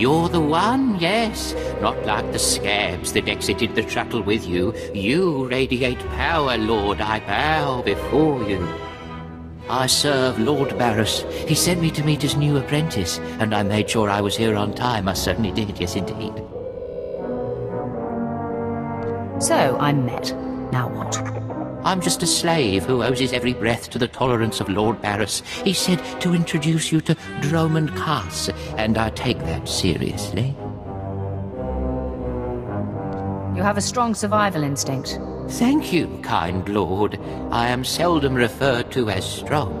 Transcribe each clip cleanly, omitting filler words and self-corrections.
You're the one, yes. Not like the scabs that exited the shuttle with you. You radiate power, Lord. I bow before you. I serve Lord Barris. He sent me to meet his new apprentice, and I made sure I was here on time. I certainly did, yes indeed. So, I'm met. Now what? I'm just a slave who owes his every breath to the tolerance of Lord Barris. He said to introduce you to Dromund Kaas, and I take that seriously. You have a strong survival instinct. Thank you, kind lord. I am seldom referred to as strong.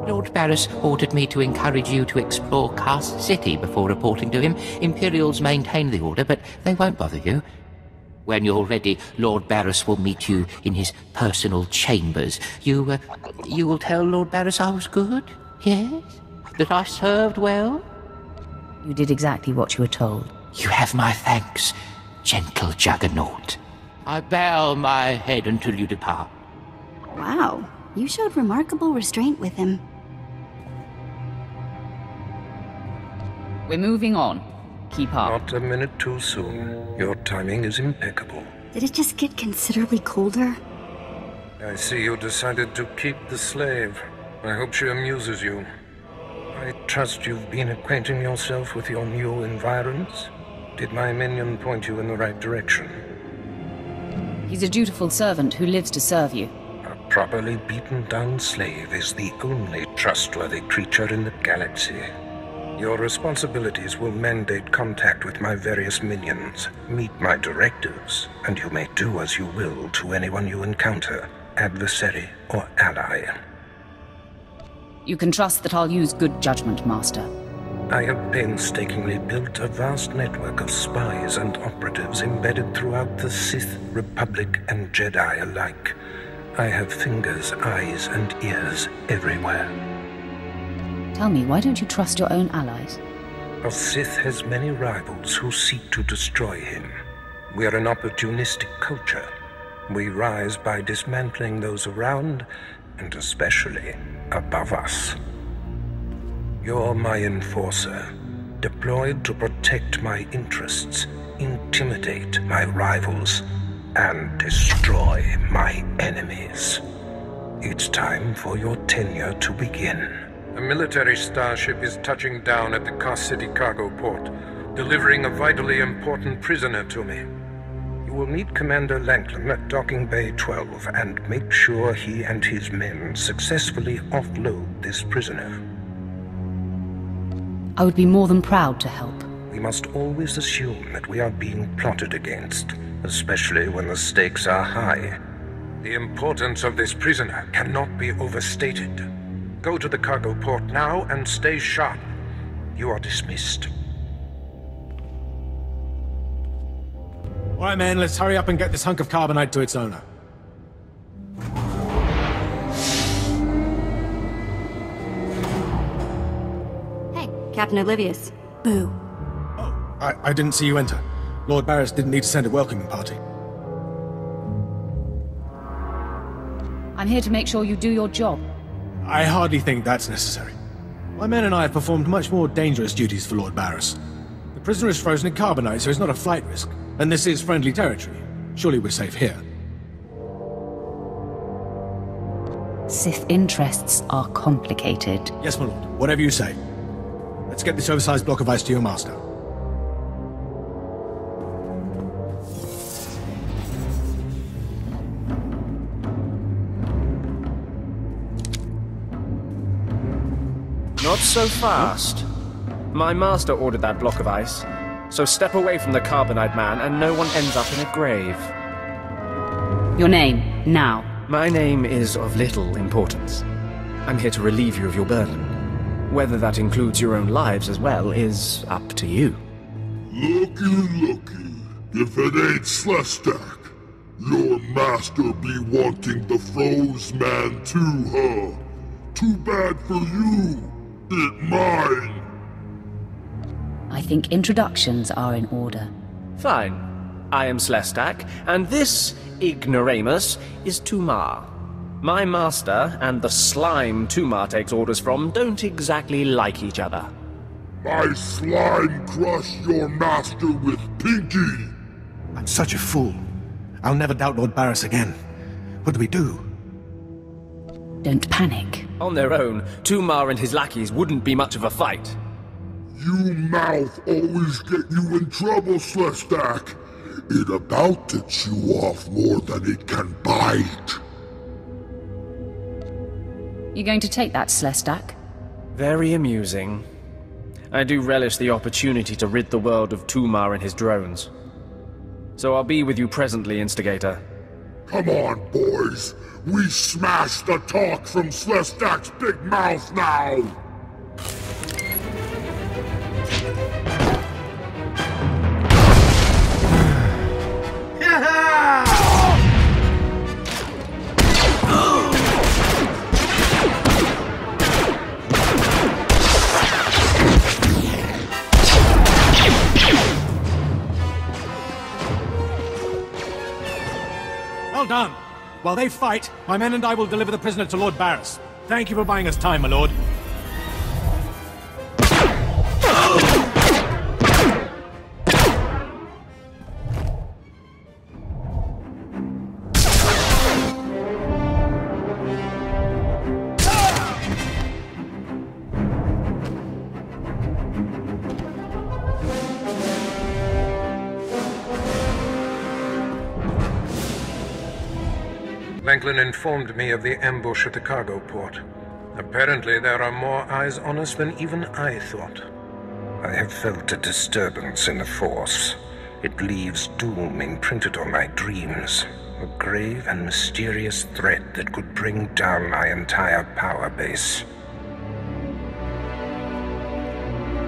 Lord Barris ordered me to encourage you to explore Kaas City before reporting to him. Imperials maintain the order, but they won't bother you. When you're ready, Lord Barris will meet you in his personal chambers. You will tell Lord Barris I was good? Yes? That I served well? You did exactly what you were told. You have my thanks, gentle Juggernaut. I bow my head until you depart. Wow, you showed remarkable restraint with him. We're moving on. Keep up. Not a minute too soon. Your timing is impeccable. Did it just get considerably colder? I see you decided to keep the slave. I hope she amuses you. I trust you've been acquainting yourself with your new environs. Did my minion point you in the right direction? He's a dutiful servant who lives to serve you. A properly beaten-down slave is the only trustworthy creature in the galaxy. Your responsibilities will mandate contact with my various minions. Meet my directives, and you may do as you will to anyone you encounter, adversary or ally. You can trust that I'll use good judgment, Master. I have painstakingly built a vast network of spies and operatives embedded throughout the Sith, Republic, and Jedi alike. I have fingers, eyes, and ears everywhere. Tell me, why don't you trust your own allies? A Sith has many rivals who seek to destroy him. We are an opportunistic culture. We rise by dismantling those around, and especially above us. You're my enforcer, deployed to protect my interests, intimidate my rivals, and destroy my enemies. It's time for your tenure to begin. A military starship is touching down at the Kaas City cargo port, delivering a vitally important prisoner to me. You will meet Commander Lanklin at Docking Bay 12 and make sure he and his men successfully offload this prisoner. I would be more than proud to help. We must always assume that we are being plotted against, especially when the stakes are high. The importance of this prisoner cannot be overstated. Go to the cargo port now and stay sharp. You are dismissed. All right, man, let's hurry up and get this hunk of carbonite to its owner. Hey, Captain Oblivious. Boo. Oh, I didn't see you enter. Lord Barris didn't need to send a welcoming party. I'm here to make sure you do your job. I hardly think that's necessary. My men and I have performed much more dangerous duties for Lord Barris. The prisoner is frozen in carbonite, so it's not a flight risk. And this is friendly territory. Surely we're safe here. Sith interests are complicated. Yes, my lord. Whatever you say. Let's get this oversized block of ice to your master. Not so fast. My master ordered that block of ice, so step away from the carbonite man and no one ends up in a grave. Your name, now. My name is of little importance. I'm here to relieve you of your burden. Whether that includes your own lives as well is up to you. Looky. If it ain't SWTOR, your master be wanting the froze man too, huh? Too bad for you. It mine. I think introductions are in order. Fine. I am SWTOR, and this ignoramus is Tumar. My master and the slime Tumar takes orders from don't exactly like each other. My slime crush your master with Pinky! I'm such a fool. I'll never doubt Lord Barris again. What do we do? Don't panic. On their own, Tumar and his lackeys wouldn't be much of a fight. You mouth always get you in trouble, Slestak. It about to chew off more than it can bite. You going to take that, Slestak? Very amusing. I do relish the opportunity to rid the world of Tumar and his drones. So I'll be with you presently, Instigator. Come on, boys. We smash the talk from Slestak's big mouth now! Well done. While they fight, my men and I will deliver the prisoner to Lord Barris. Thank you for buying us time, my lord. Franklin informed me of the ambush at the cargo port. Apparently there are more eyes on us than even I thought. I have felt a disturbance in the Force. It leaves doom imprinted on my dreams, a grave and mysterious threat that could bring down my entire power base.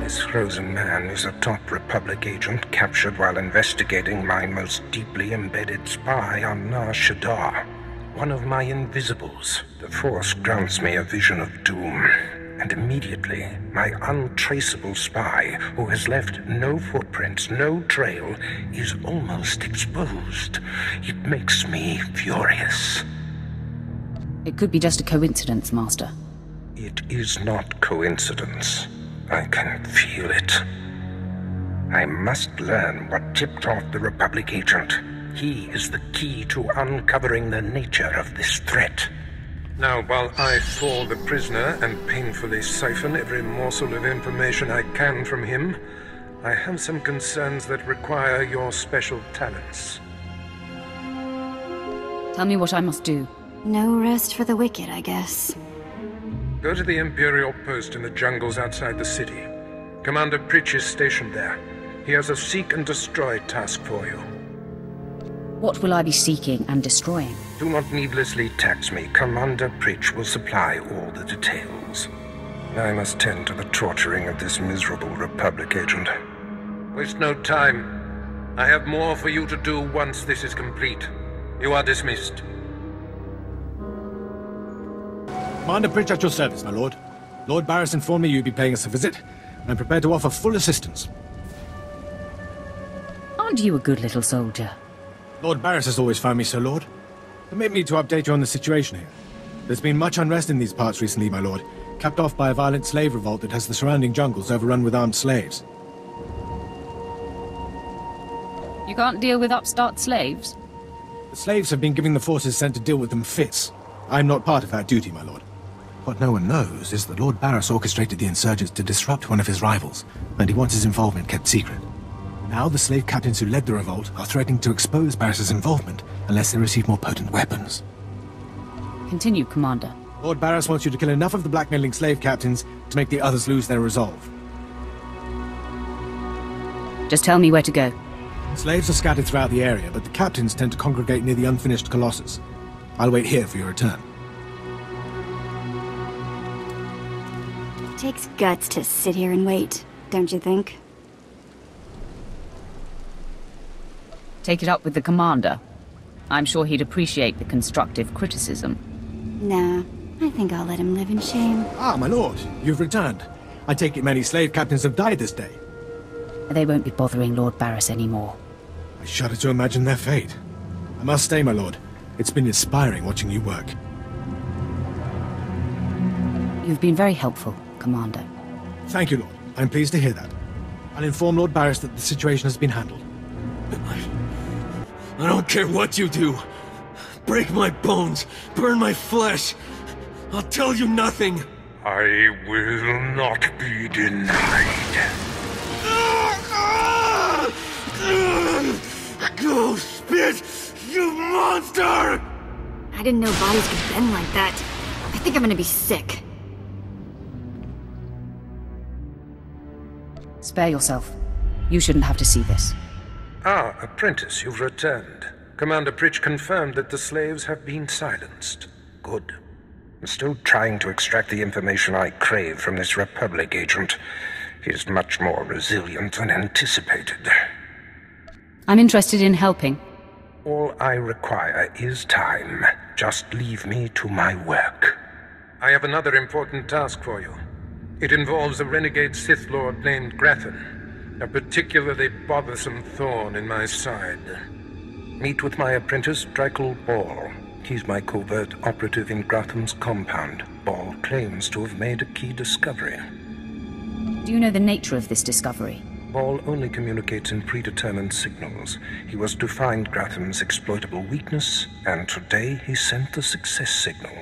This frozen man is a top Republic agent captured while investigating my most deeply embedded spy on Nar Shaddaa. One of my invisibles. The Force grants me a vision of doom, and immediately my untraceable spy, who has left no footprints, no trail, is almost exposed. It makes me furious. It could be just a coincidence, Master. It is not coincidence. I can feel it. I must learn what tipped off the Republic agent. He is the key to uncovering the nature of this threat. Now, while I thaw the prisoner and painfully siphon every morsel of information I can from him, I have some concerns that require your special talents. Tell me what I must do. No rest for the wicked, I guess. Go to the Imperial post in the jungles outside the city. Commander Pritch is stationed there. He has a seek and destroy task for you. What will I be seeking and destroying? Do not needlessly tax me. Commander Pritch will supply all the details. I must tend to the torturing of this miserable Republic agent. Waste no time. I have more for you to do once this is complete. You are dismissed. Commander Pritch at your service, my lord. Lord Barris informed me you'd be paying us a visit. I'm prepared to offer full assistance. Aren't you a good little soldier? Lord Barris has always found me so, Lord. Permit me to update you on the situation here. There's been much unrest in these parts recently, my lord, capped off by a violent slave revolt that has the surrounding jungles overrun with armed slaves. You can't deal with upstart slaves? The slaves have been giving the forces sent to deal with them fits. I'm not part of that duty, my lord. What no one knows is that Lord Barris orchestrated the insurgents to disrupt one of his rivals, and he wants his involvement kept secret. Now the slave captains who led the revolt are threatening to expose Barris's involvement unless they receive more potent weapons. Continue, Commander. Lord Barris wants you to kill enough of the blackmailing slave captains to make the others lose their resolve. Just tell me where to go. Slaves are scattered throughout the area, but the captains tend to congregate near the unfinished Colossus. I'll wait here for your return. It takes guts to sit here and wait, don't you think? Take it up with the Commander. I'm sure he'd appreciate the constructive criticism. Nah, I think I'll let him live in shame. Ah, my lord, you've returned. I take it many slave captains have died this day. They won't be bothering Lord Barris anymore. I shudder to imagine their fate. I must stay, my lord. It's been inspiring watching you work. You've been very helpful, Commander. Thank you, Lord. I'm pleased to hear that. I'll inform Lord Barris that the situation has been handled. I don't care what you do. Break my bones, burn my flesh. I'll tell you nothing. I will not be denied. Go spit, you monster! I didn't know bodies could bend like that. I think I'm gonna be sick. Spare yourself. You shouldn't have to see this. Ah, apprentice, you've returned. Commander Pritch confirmed that the slaves have been silenced. Good. I'm still trying to extract the information I crave from this Republic agent. He is much more resilient than anticipated. I'm interested in helping. All I require is time. Just leave me to my work. I have another important task for you. It involves a renegade Sith Lord named Grathan, a particularly bothersome thorn in my side. Meet with my apprentice, Drykel Ball. He's my covert operative in Grathan's compound. Ball claims to have made a key discovery. Do you know the nature of this discovery? Ball only communicates in predetermined signals. He was to find Grathan's exploitable weakness, and today he sent the success signal.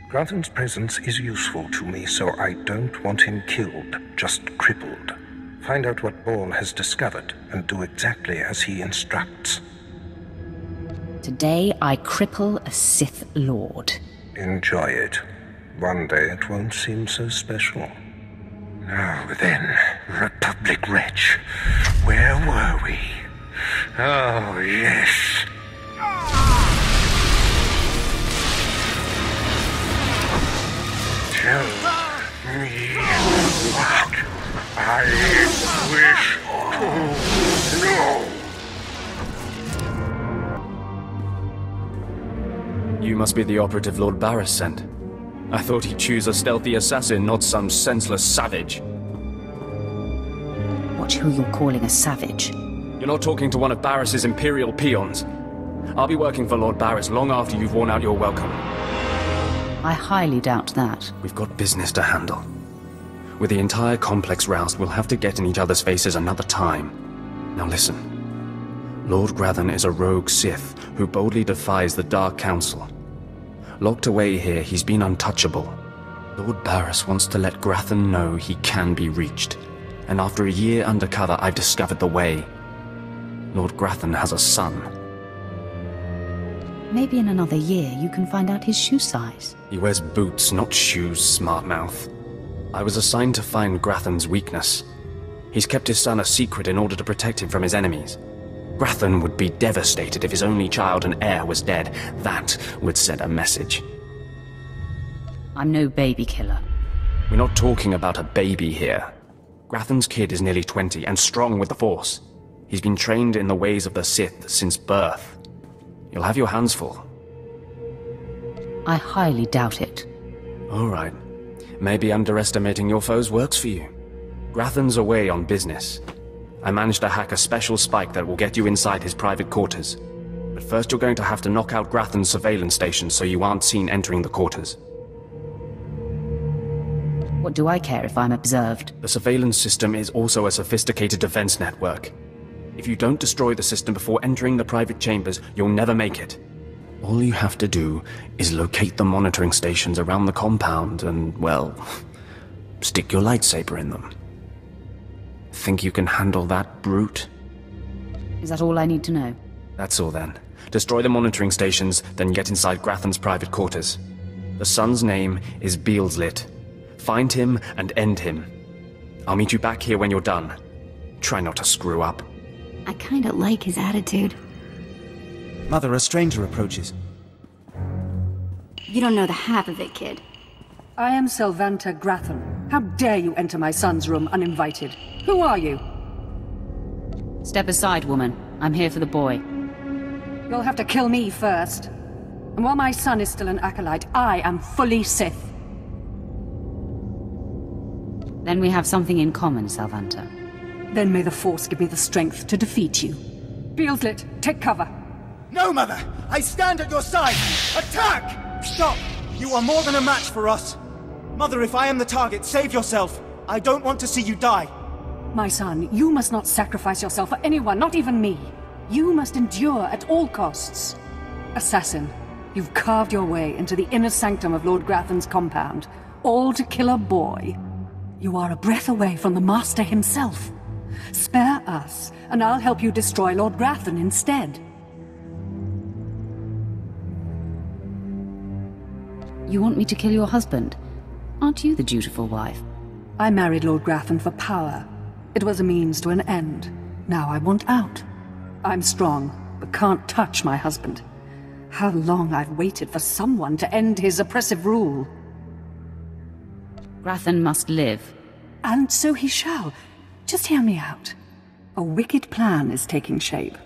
Grathan's presence is useful to me, so I don't want him killed, just crippled. Find out what Ball has discovered, and do exactly as he instructs. Today I cripple a Sith Lord. Enjoy it. One day it won't seem so special. Now then, Republic wretch, where were we? Oh, yes. Tell me what I wish to know. You must be the operative Lord Barris sent. I thought he'd choose a stealthy assassin, not some senseless savage. Watch who you're calling a savage. You're not talking to one of Barris's Imperial peons. I'll be working for Lord Barris long after you've worn out your welcome. I highly doubt that. We've got business to handle. With the entire complex roused, we'll have to get in each other's faces another time. Now listen. Lord Grathan is a rogue Sith who boldly defies the Dark Council. Locked away here, he's been untouchable. Lord Barris wants to let Grathan know he can be reached. And after a year undercover, I've discovered the way. Lord Grathan has a son. Maybe in another year you can find out his shoe size. He wears boots, not shoes, smart mouth. I was assigned to find Grathan's weakness. He's kept his son a secret in order to protect him from his enemies. Grathan would be devastated if his only child and heir was dead. That would send a message. I'm no baby killer. We're not talking about a baby here. Grathan's kid is nearly 20 and strong with the Force. He's been trained in the ways of the Sith since birth. You'll have your hands full. I highly doubt it. All right. Maybe underestimating your foes works for you. Grathan's away on business. I managed to hack a special spike that will get you inside his private quarters. But first you're going to have to knock out Grathan's surveillance station so you aren't seen entering the quarters. What do I care if I'm observed? The surveillance system is also a sophisticated defense network. If you don't destroy the system before entering the private chambers, you'll never make it. All you have to do is locate the monitoring stations around the compound and, well, stick your lightsaber in them. Think you can handle that, brute? Is that all I need to know? That's all then. Destroy the monitoring stations, then get inside Grathan's private quarters. The son's name is Beelslit. Find him and end him. I'll meet you back here when you're done. Try not to screw up. I kinda like his attitude. Mother, a stranger approaches. You don't know the half of it, kid. I am Selvanta Grathan. How dare you enter my son's room uninvited? Who are you? Step aside, woman. I'm here for the boy. You'll have to kill me first. And while my son is still an acolyte, I am fully Sith. Then we have something in common, Selvanta. Then may the Force give me the strength to defeat you. Beelslit, take cover. No, Mother! I stand at your side! Attack! Stop! You are more than a match for us. Mother, if I am the target, save yourself. I don't want to see you die. My son, you must not sacrifice yourself for anyone, not even me. You must endure at all costs. Assassin, you've carved your way into the inner sanctum of Lord Grathan's compound, all to kill a boy. You are a breath away from the Master himself. Spare us, and I'll help you destroy Lord Grathan instead. You want me to kill your husband? Aren't you the dutiful wife? I married Lord Grathan for power. It was a means to an end. Now I want out. I'm strong, but can't touch my husband. How long I've waited for someone to end his oppressive rule. Grathan must live. And so he shall. Just hear me out. A wicked plan is taking shape.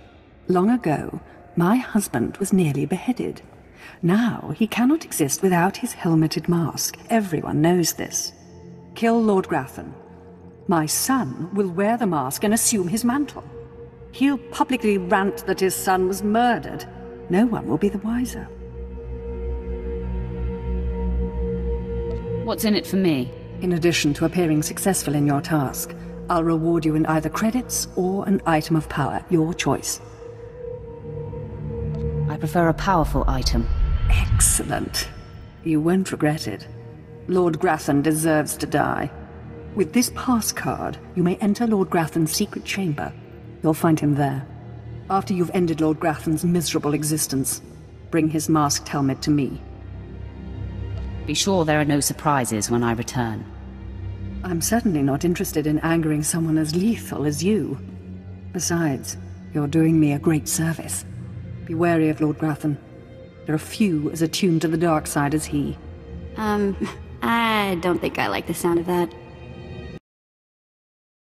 Long ago, my husband was nearly beheaded. Now he cannot exist without his helmeted mask. Everyone knows this. Kill Lord Grathan. My son will wear the mask and assume his mantle. He'll publicly rant that his son was murdered. No one will be the wiser. What's in it for me? In addition to appearing successful in your task, I'll reward you in either credits or an item of power, your choice. I prefer a powerful item. Excellent. You won't regret it. Lord Grathan deserves to die. With this pass card, you may enter Lord Grathan's secret chamber. You'll find him there. After you've ended Lord Grathan's miserable existence, bring his masked helmet to me. Be sure there are no surprises when I return. I'm certainly not interested in angering someone as lethal as you. Besides, you're doing me a great service. Be wary of Lord Grathan. There are few as attuned to the dark side as he. I don't think I like the sound of that.